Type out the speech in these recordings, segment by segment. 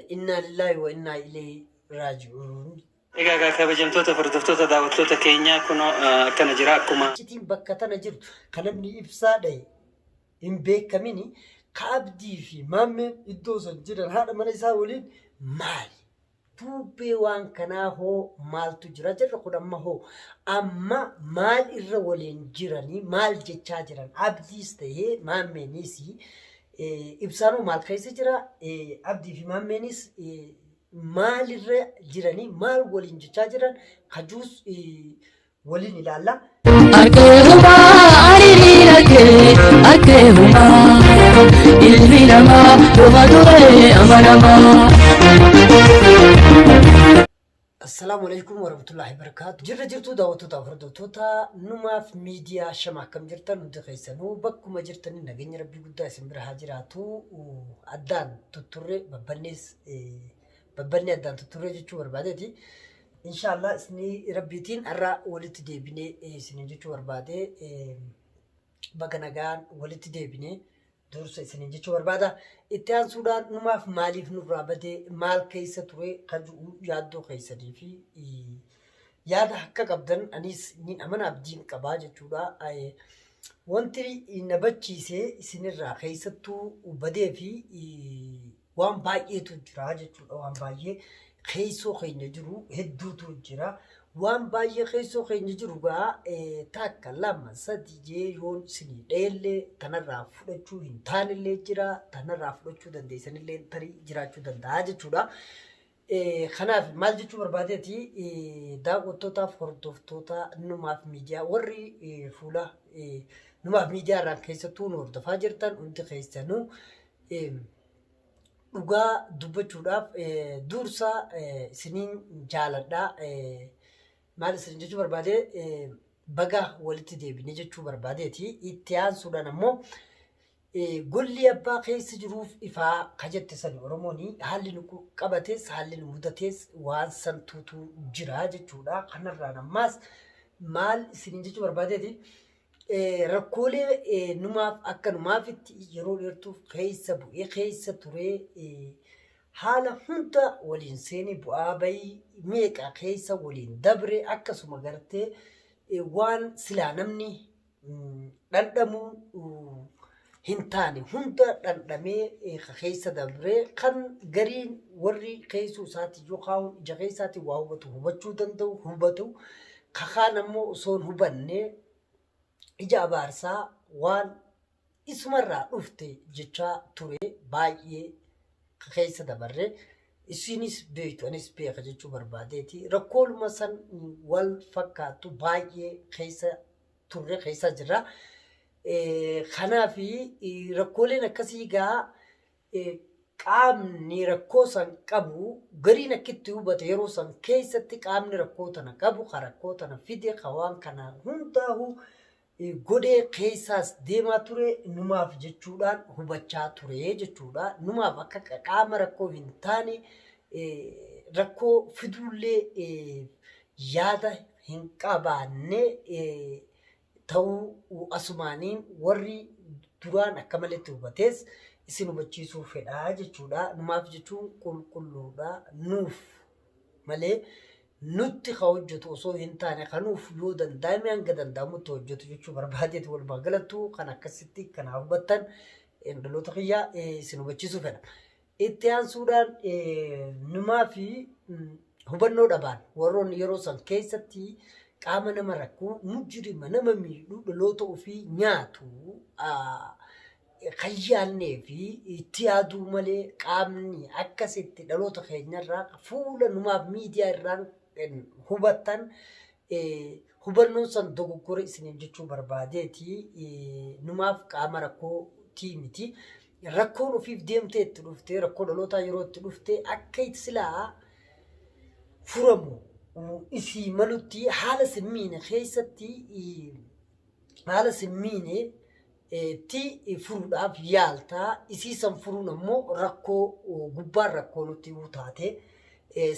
inna lillahi wa inna ilayhi raaji'uun. Egaa kabajamtoota hordoftoota daawwattoota keenyaa kun akkana jira akkuma Citiin bakka tana jirtu kan namni ibsaa dhahe hin beekamini ka Abdii fi Maammeen iddoo san jiran haadha mana isaa waliin maali? Tuubbee waan kanaa hoo maaltu jira? Jarra kun amma maal irra waliin jiranii maal jechaa jiran? Abdiis tahee Maammeenis ibsaanoo maal keessa jira? Abdii fi Maammeenis maal irra jiranii maal waliin jechaa jiran? Kajuus waliin ilaalla. Akehuma ilmi namaa dhuma ture amanama. Assalamu alaikum warahmatullahi wabarakatuh. Jirra jirtu daawwattoota hordoftoota numaaf miidiyaa shama akkam jirtan hundi keessanuu bakkuma jirtanii nageenya rabbii guddaa isin bira haa jiraatu. Addaan tutturre babbanni addaan tutturre jechuu barbaadeeti. Inshallah isni rabbiitiin har'a walitti deebinee isin jechuu barbaade baga nagaan walitti deebinee dursa isin jechuu barbaada. Itti aansuudhaan numaaf maaliif nurraa badee maal keessa ture kan yaaddoo keessanii fi yaada akka qabdan anis nin amana abdiin qabaa jechuudha. Wanti na bachiisee isinirraa keessattuu badee fi waan baay'eetu jira jechuudha. Waan baay'ee keessoo keenya jiru hedduutu jira. Waan baay'ee keessoo keenya jiru gaa takka lama sadii jee yoon isinii dheellee tanarraa fudhachuu hin taanillee jira. Tanarraa fudhachuu dandeessanillee tarii jiraachuu danda'a jechuudha. Kanaaf maal jechuu barbaadeeti daawwattootaaf hordoftoota numaaf miidiyaa warri fuula numaaf miidiyaa irraan keessattuu nu hordofaa jirtan hundi keessanuu dhugaa dubbachuudhaaf dursa isiniin jaaladhaa. Maal isin jechuu barbaade baga walitti deebine jechuu barbaadeeti. Itti aansuudhaan ammoo golli abbaa keessa jiruuf ifaa kajette sani Oromooni haalli nu qabates haalli nu mudates waan santuutu jira jechuudha. Kanarraan ammaas maal isin jechuu barbaadeeti rakkoolee numaaf akka numaafitti yeroo dheertuuf keessa bu'ee keessa turee haala hunda waliin seenii bu'aa bayii meeqa keessa waliin dabre akkasuma gartee waan silaa namni dhandhamuu hin taane hunda dhandhamee keessa dabre kan gariin warri keessuu isaati yookaan ija keessaati waa hubachuu danda'u hubatu kakaan ammoo osoo hin hubanne ija abaarsaa waan isumarraa dhufte jechaa ture baay'ee keessa dabarre isinis beektu anis beeka jechuu barbaadeeti. Rakkooluma san wal fakkaatu baay'ee keessa turre keessa jira. Kanaaf rakkooleen akkasii gaa qaamni rakkoo san qabu gariin akkitti hubate yeroo san keessatti qaamni rakkoo tana qabu ka rakkoo tana fide ka waan kana hundaa'u godhee keessaas deemaa ture numaaf jechuudhaan hubachaa ture jechuudha. Numaaf akka qaama rakkoo hin taane rakkoo fiduullee yaada hin qabaanne ta'uu asumaaniin warri duraan akka maletti hubatees isin hubachiisuu fedhaa jechuudha. Numaaf jechuun qulqulluudha nuuf malee nutti ka hojjetu osoo hin taane kanuuf yoo danda'ame hanga danda'amutti hojjetu jechuu barbaadeeti. Walumaa galattuu kan akkasitti kana hubattan dhaloota kiyyaa isin hubachiisuu fedha. Itti aansuudhaan numaa fi hubannoo dhabaan warroonni yeroo san keessatti qaama nama rakkuu mujrima nama miidhuu dhaloota ofii nyaatu kan yaadnee fi itti yaaduu malee qaamni akkasitti dhaloota keenyarraa fuula numaaf miidiyaa irraan hubattan hubannoon san dogoggora isiniin jechuu barbaadeeti. Numaaf qaama rakkootii miti. Rakkoon ofiif deemtee itti dhufte rakkoo dhalootaa yeroo itti dhufte akka itti silaa furamu isii malutti haala simmiine keessatti haala simmiine ti furuudhaaf yaaltaa isii san furuun ammoo rakkoo gubbaan rakkoo nutti taate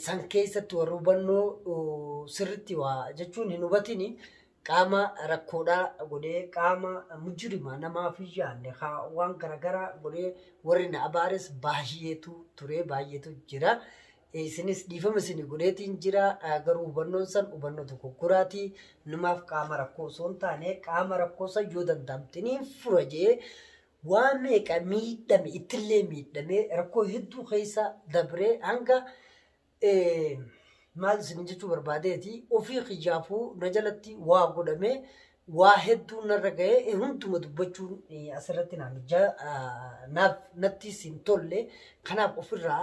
san keessatti warra hubannoo sirritti waa jechuun hin hubatini qaama rakkoodhaa godhee qaama mujjirima namaaf yaanne waan garaagaraa godhee warri na abaares baay'eetu ture baay'eetu jira. Isinis dhiifama isin godheetiin jira garuu hubannoon san hubannoo tokko guraatii namaaf qaama rakkoo osoo hin taane qaama rakkoo san yoo danda'amtiniin fura jee waan meeqa miidhame ittillee miidhame rakkoo hedduu keessa dabree hanga maal isin jechuu barbaadeeti ofii xiyyaafuu na jalatti waa godhame waa hedduu narra ga'ee hunduma dubbachuun asirratti naaf natti hin tolle kanaaf ofirraa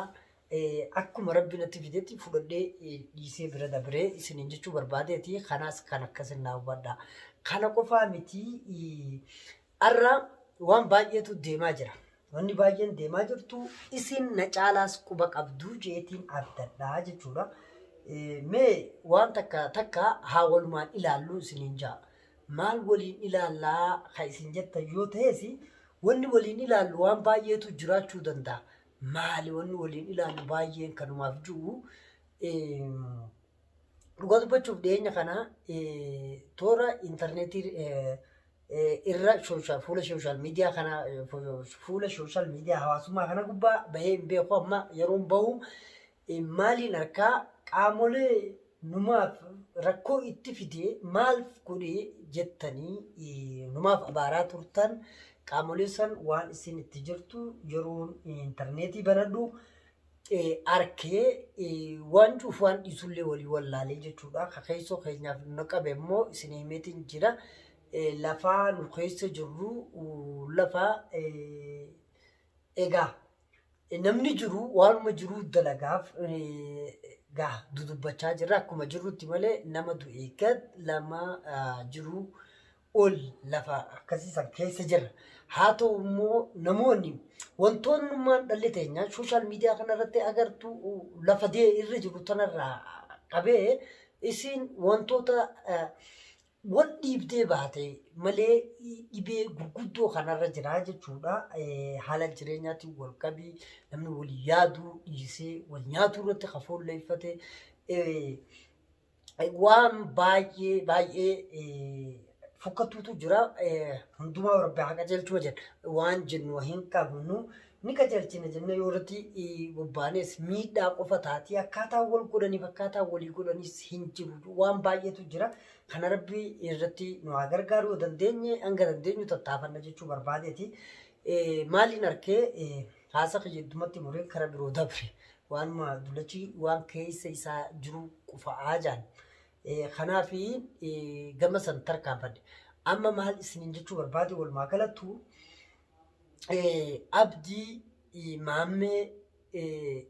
akkuma rabbi natti fidetti fudhadhee dhiisee bira dabree isin jechuu barbaadeeti kanaas kan akkasin naa hubadha. Kana qofaa miti har'a waan baay'eetu deemaa jira. Wanni baay'een deemaa jirtu isin na caalaas quba qabduu jeetiin addadhaa jechuudha. Mee waan takka haa walumaan ilaallu isiniin jaa. Maal waliin ilaallaa kan isin jettan yoo ta'es wanni waliin ilaallu waan baay'eetu jiraachuu danda'a. Maali wanni waliin ilaallu baay'een kanumaaf jiru dhugaa dubbachuuf dhiyeenya kana toora intarneetii irra fuula sooshaal miidiyaa kana fuula sooshaal miidiyaa hawaasummaa kana gubbaa bahee hin beeku amma yeroon bahu maaliin harkaa qaamolee numaaf rakkoo itti fidee maal godhee jettanii numaaf abaaraa turtan qaamolee san waan isin itti jirtu yeroon intarneetii banadhu arkee waan cuuf waan dhiisullee walii wallaalee jechuudha. Keessoo keenyaaf nu qabe immoo isin himeetiin jira. Lafaa nu keessa jirru lafa egaa namni jiru waanuma jiru dalagaaf gaa dudubbachaa jirra akkuma jirrutti malee nama du'e gad lama jiru ol lafa akkasiisan keessa jirra. Haa ta'u immoo namoonni wantoonnummaan dhalli teenya sooshaal miidiyaa kanarratti agartu lafa irra jiru tanarraa qabee isin wantoota wal dhiibdee baate malee dhibee gurguddoo kanarra jira jechuudha. Haala jireenyaatiin wal qabii namni walii yaaduu dhiisee wal nyaatuu irratti kafoolleeffate waan baay'ee fokkatuutu jira. Hundumaa rabbi haa qajeelchuu jedha waan jennu hin qabnu ni qajeelchina jennee yoo irratti bobbaanes miidhaa qofa taati akkaataa wal godhaniif akkaataa walii godhaniis hin jiru waan baay'eetu jira. Kana rabbi irratti nu haa gargaaru yoo dandeenye hanga dandeenyu tattaafanna jechuu barbaadeeti. Maaliin arkee haasa qiyyeeddumatti muree kara biroo dabre waanuma dulachi waan keessa isaa jiru qufa'aa jaan. Kanaaf gama san tarkaanfadhe. Amma maal isiniin jechuu barbaade walumaa galattu Abdii Maammee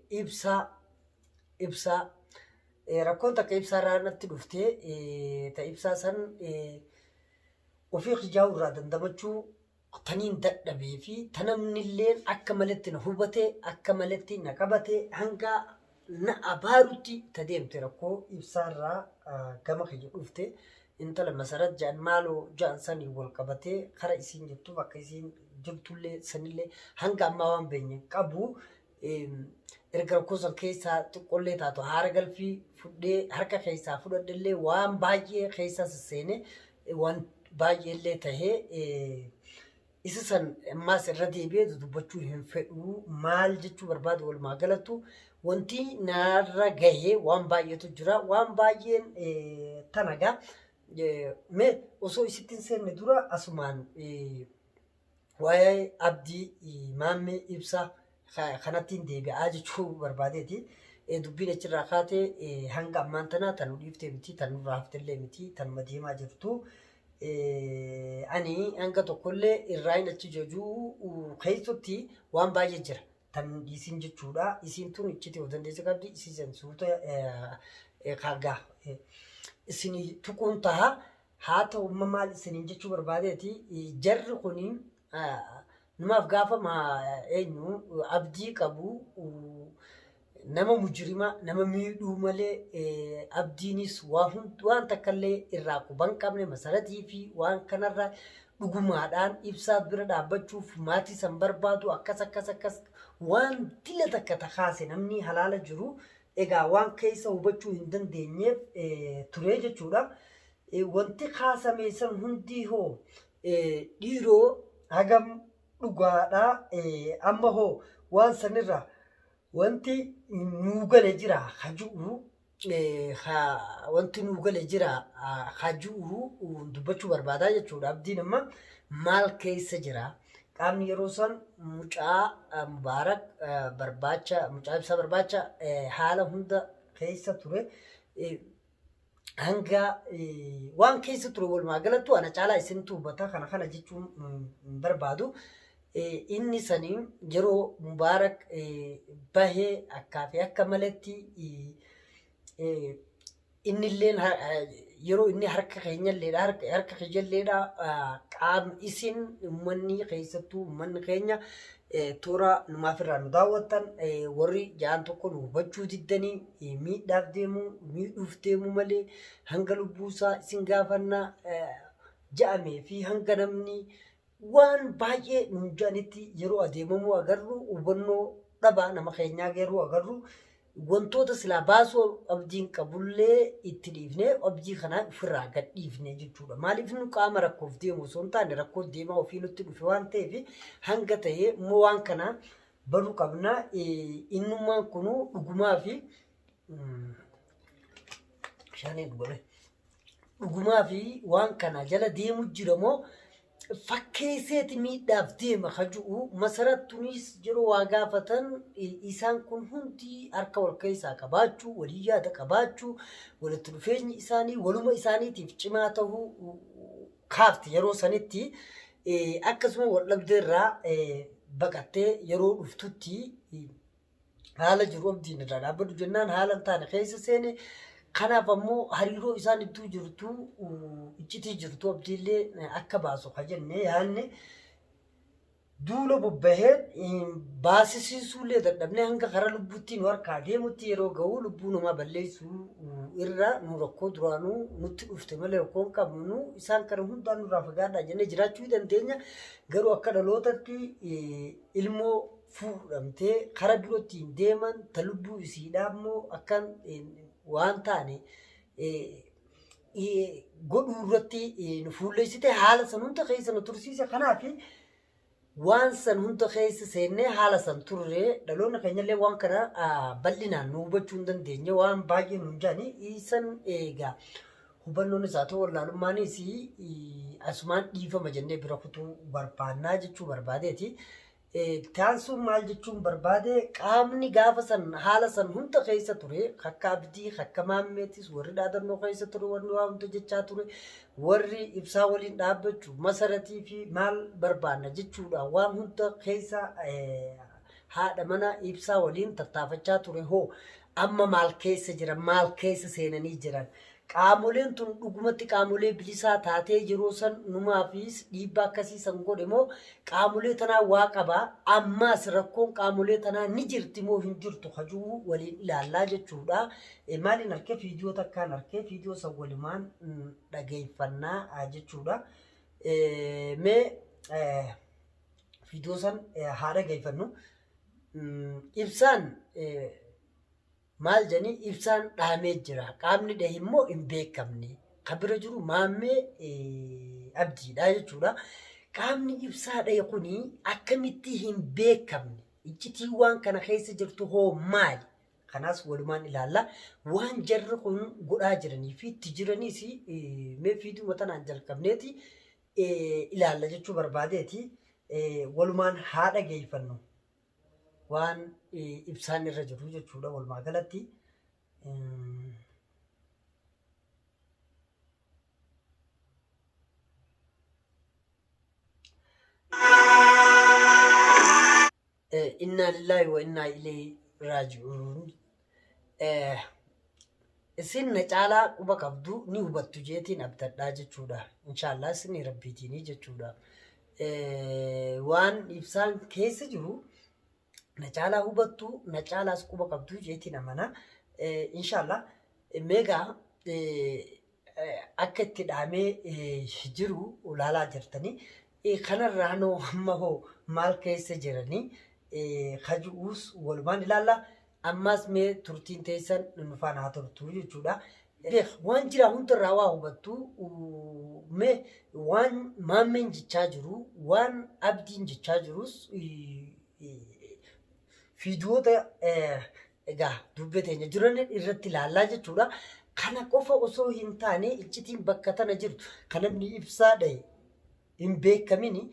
ibsaa rakkoon takka ibsaa irraa natti dhuftee ta ibsaa san ofii xijaa'u irraa dandamachuu taniin dadhabee fi tanamnilleen akka malatti na hubatee akka malatti na qabatee hanga na abaarutti ta deemte rakkoo ibsaa irraa gama kiyya dhufte intala masarat jaan maaloo jaan sanii wal qabatee kara isiin jirtuuf akka isiin jirtullee sanillee hanga ammaa waan beenye qabu erga rakkoo san keessaa xiqqollee taatu haara galfii fudhee harka keessaa fudhadhellee waan baay'ee keessaa sisseene waan baay'eellee tahee isa san ammaas irra deebi'ee dubbachuu hin fedhu maal jechuu barbaadu walumaa galattu wanti narra gahee waan baay'eetu jira waan baay'een tanagaa mee osoo isittiin seenne dura asumaan waa'ee Abdii Maammee ibsaa kanattiin deebi'aa jechuu barbaadeeti. Dubbiin achirraa kaatee hanga ammaan tanaa tanuu dhiiftee miti tanurraa haftellee miti tanuma deemaa jirtu. Ani hanga tokkollee irraa hin achi jejuu keessatti waan baay'ee jira. Tan dhiisiin jechuudha. Isiin tun ichiti yoo dandeesse qabdi isiisan suuta kaagaa isinii tuquun taha. Haa ta'u maal isiniin jechuu barbaadeeti jarri kuniin namaaf gaafa eenyu abdii qabu nama mujrima nama miidhuu malee abdiinis waan takkallee irraa quban qabne masaratii fi waan kanarra dhugumaadhaan ibsaa bira dhaabbachuuf maatii san barbaadu akkas waan dila takka takaase namni halaala jiru egaa waan keessa hubachuu hin dandeenyeef ture jechuudha. wanti kaasame san hundi hoo dhiiroo hagam dhugaadha amma hoo waan sanirra wanti nuu gale jira haju'u wanti nuu gale jira haju'u dubbachuu barbaadaa jechuudha. Abdiin amma maal keessa jira qaamni yeroo san mucaa Mubaarak barbaacha mucaa ibsaa barbaacha haala hunda keessa ture hanga waan keessa ture walumaa galattu ana caalaa isintu hubata kana jechuun barbaadu. Inni sanii yeroo Mubaarak bahee akka maletti innilleen yeroo inni harka keenyalleedha harka keenyalleedha qaam isin ummanni keessattuu ummanni keenya toora numaaf irraa nu daawwattan warri jaan tokko nu hubachuu diddanii miidhuuf deemu malee hanga lubbuusaa isin gaafannaa ja'amee fi hanga namni waan baay'ee nu jaanitti yeroo adeemamu agarru hubannoo dhabaa nama keenyaa yeroo agarru wantoota silaa baasuu abdiin qabullee itti dhiifnee abdii kanaa ofirraa gad dhiifnee jechuudha. Maaliif nu qaama rakkoof deemu osoo hin taane rakkoo deemaa ofii nutti dhufe waan ta'eef hanga ta'ee immoo waan kana baruu qabna. Innummaan kunuu dhugumaa fi waan kana jala deemu jiramoo fakkeesseeti miidhaaf deema haju'u masarattunis yeroo waa gaafatan isaan kun hundi harka wal keessaa qabaachuu walii yaada qabaachuu walitti dhufeenyi isaanii waluma isaaniitiif cimaa ta'uu kaafti yeroo sanitti akkasuma wal dhabdeerraa baqattee yeroo dhuftutti haala jiru abdiin irraa dhaabbatu jennaan haala hin taane keessa seene. Kanaaf ammoo hariiroo isaan iddoo jirtu iccitii jirtu abdiillee akka baasu jennee yaadne duula bobbaheen baasisiisuullee dadhabnee hanga karaa lubbuutti nu harkaa deemutti yeroo ga'u lubbuu namaa balleessuu irra nu rakkoo duraanuu nutti dhufte malee rakkoon qabnu isaan kana hundaan nurraa fagaadhaa jennee jiraachuu dandeenya. Garuu akka dhalootatti ilmoo fuudhamtee karaa birootti hin deeman ta lubbuu isiidhaa immoo akkan waan taane godhuu irratti nu fuulleessite haala san hunda keessa nu tursiise. Kanaaf waan san hunda keessa seennee haala san turre dhaloonni keenyallee waan kana bal'inaan nu hubachuu hin dandeenye waan baay'ee nu jaani isan eegaa hubannoon isaa ta'u wallaalummaanis asumaan dhiifama jennee bira kutuu barbaannaa jechuu barbaadeeti. Taansuun maal jechuun barbaade qaamni gaafa san haala san hunda keessa ture akka abdii akka maammeetis warri dhaadannoo keessa ture warri waa hunda jechaa ture warri ibsaa waliin dhaabbachuu masaratii fi maal barbaanna jechuudha waan hunda keessa haadha mana ibsaa waliin tattaafachaa ture hoo amma maal keessa jiran maal keessa seenanii jiran qaamoleen tun dhugumatti qaamolee bilisaa taatee yeroo san numaafis dhiibbaa akkasii san godhe moo qaamolee tanaa waa qabaa ammaas rakkoon qaamolee tanaa ni jirti moo hin jirtu hajuu waliin ilaallaa jechuudha. Maaliin harkee viidiyoo takkaan harkee viidiyoo san walumaan dhageeffannaa jechuudha. Mee viidiyoo san haa dhageeffannu. Ibsaan maal janii ibsaan dhaamee jira qaamni dhahe immoo hin beekamne kan bira jiru maammee abdiidha jechuudha. Qaamni ibsaa dhahe kuni akkamitti hin beekamne iccitii waan kana keessa jirtu hoo maali? Kanaas walumaan ilaalla waan jarri kun godhaa jiranii fi itti jiraniis mee viidiyoo tanaan jalqabneeti ilaalla jechuu barbaadeeti. Walumaan haa dhageeffannu waan ibsaan irra jiru jechuudha walumaa galatti. Inna lillahi wa inna ilayhi raaji'uun. Isin na caalaa quba qabdu ni hubattu jeetiin abdadhaa jechuudha. Inshaallah isin rabbiitiin jechuudha. Waan ibsaan keessa jiru na caalaa hubattu na caalaas quba qabdu jeetiin amana. Inshaallah meegaa akka itti dhaamee jiru ulaalaa jirtanii kanarraa noo amma hoo maal keessa jiranii kaju'uus walumaan ilaalla. Ammas mee turtiin teessan nufaan haa turtu jechuudha. waan jira hundarraa waa hubattu mee waan maammeen jechaa jiru waan abdiin jechaa jirus fiidiyoota egaa dubbateenya jiran irratti ilaallaa jechuudha. Kana qofa osoo hin taane iccitiin bakka tana jirtu kan namni ibsaa dhahe hin beekamini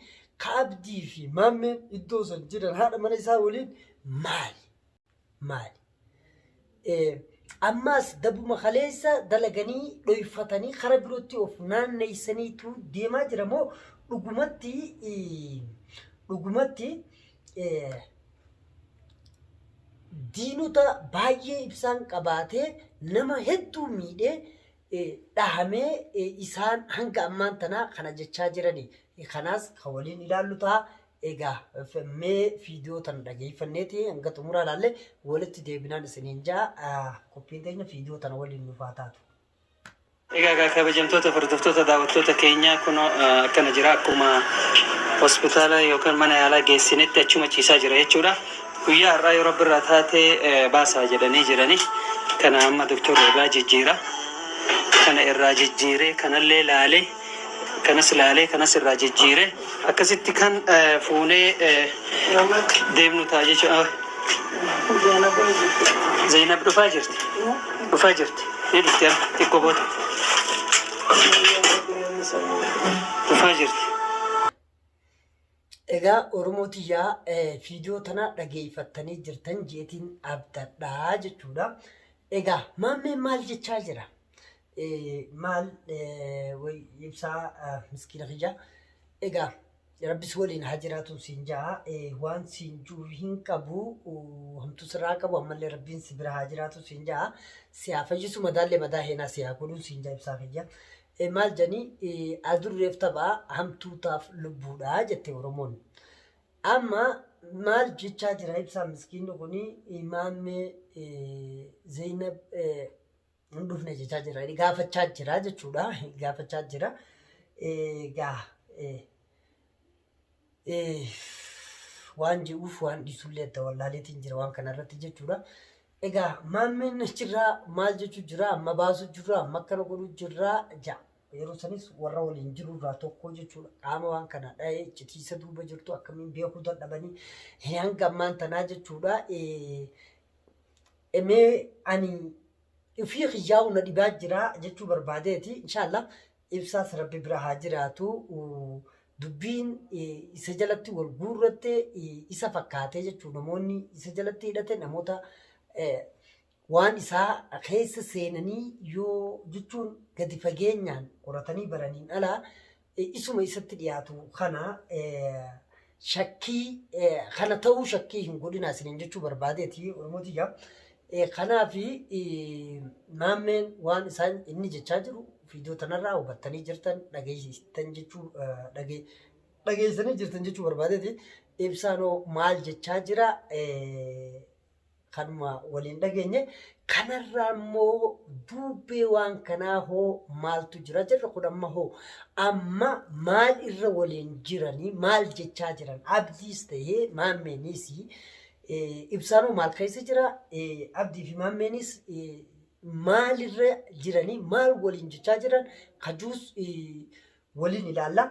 ka abdii fi maammeen iddoo san jiran haadha mana isaa waliin maali? Ammaas dabuma kaleessa dalaganii dhoyfatanii kara birootti of naanneessaniitu deemaa jira moo dhugumatti diinota baay'ee ibsaan qabaatee nama hedduu miidhee dhahamee isaan hanga ammaan tanaa kana jechaa jirani. Kanaas kan waliin ilaallu ta'a. Egaa mee fiidiyoo tan dhageeffanneeti hanga xumuraa ilaalle walitti deebinaan isiniin jaa qophiin teenya fiidiyoo tana waliin nufaa taatu. Egaa kabajamtoota hordoftoota daawwattoota keenyaa kun akkana jira akkuma hospitaala yookaan mana yaalaa geessinetti achuma ciisaa jira jechuudha. Guyyaa har'aa yeroo birraa taatee baasaa jedhanii jirani. Kana amma doktorri irraa jijjiira. Kana irraa jijjiiree kanallee laalee kanas laalee kanas irraa jijjiiree akkasitti kan fuunee deemnu ta'a jechuudha. Zainab dhufaa jirti. Ni dhufti xiqqoo booda. Dhufaa jirti. Egaa Oromootiyaa fiidiyoo tana dhageeffattanii jirtan jeetiin abdadhaa jechuudha. Egaa maammeen maal jechaa jira? Maal ibsaa miskiina kiyya. Egaa rabbis waliin haa jiraatu siin jaa waan siin jiru hin qabu hamtu sirraa qabu ammallee rabbiin si bira haa jiraatu siin jaa si haa fayyisu madaallee madaa heenaa si haa godhuu siin jaa ibsaa kiyya. Maal jedhanii adurreef taphaa hamtuutaaf lubbuudha jette Oromoon. Amma maal jechaa jira ibsaa miskiinni kuni maammee Zainab hin dhufne jechaa jira. Gaafachaa jira jechuudha. Gaafachaa jira. Waan jiruuf waan dhiisullee adda wallaaleetiin jira waan kanarratti jechuudha. Egaa maammeen achirraa maal jechuu jira amma baasuu jira amma akkana godhuu jira ja yeroo sanis warra waliin jirurraa tokko jechuudha. Qaama waan kana dhahee iccitiisa duuba jirtu akkamiin beekuu dadhabanii hanga ammaan tanaa jechuudha. Mee ani ofii xiyyaa'u na dhibaa jira jechuu barbaadeeti. Inshaallah ibsaas rabbi bira haa jiraatu. Dubbiin isa jalatti wal guurratte isa fakkaatee jechuudha. Namoonni isa jalatti hidhate namoota waan isaa keessa seenanii yoo jechuun gadi fageenyaan qoratanii baraniin alaa isuma isatti dhiyaatu kana shakkii kana ta'uu shakkii hin godhinaa isiniin jechuu barbaadeeti Oromootiyaa. Kanaaf maammeen waan isaan inni jechaa jiru fiidiyoo tanarraa hubattanii jirtan dhageessanii jirtan jechuu barbaadeeti. Ibsaanoo maal jechaa jira kanuma waliin dhageenye. Kanarraa immoo duubee waan kanaa hoo maaltu jira jirra kun amma maal irra waliin jiranii maal jechaa jiran abdiis ta'ee maammeenis ibsaanoo maal keessa jira abdii fi maammeenis maalirra jiranii maal waliin jechaa jiran kajuus waliin ilaalla.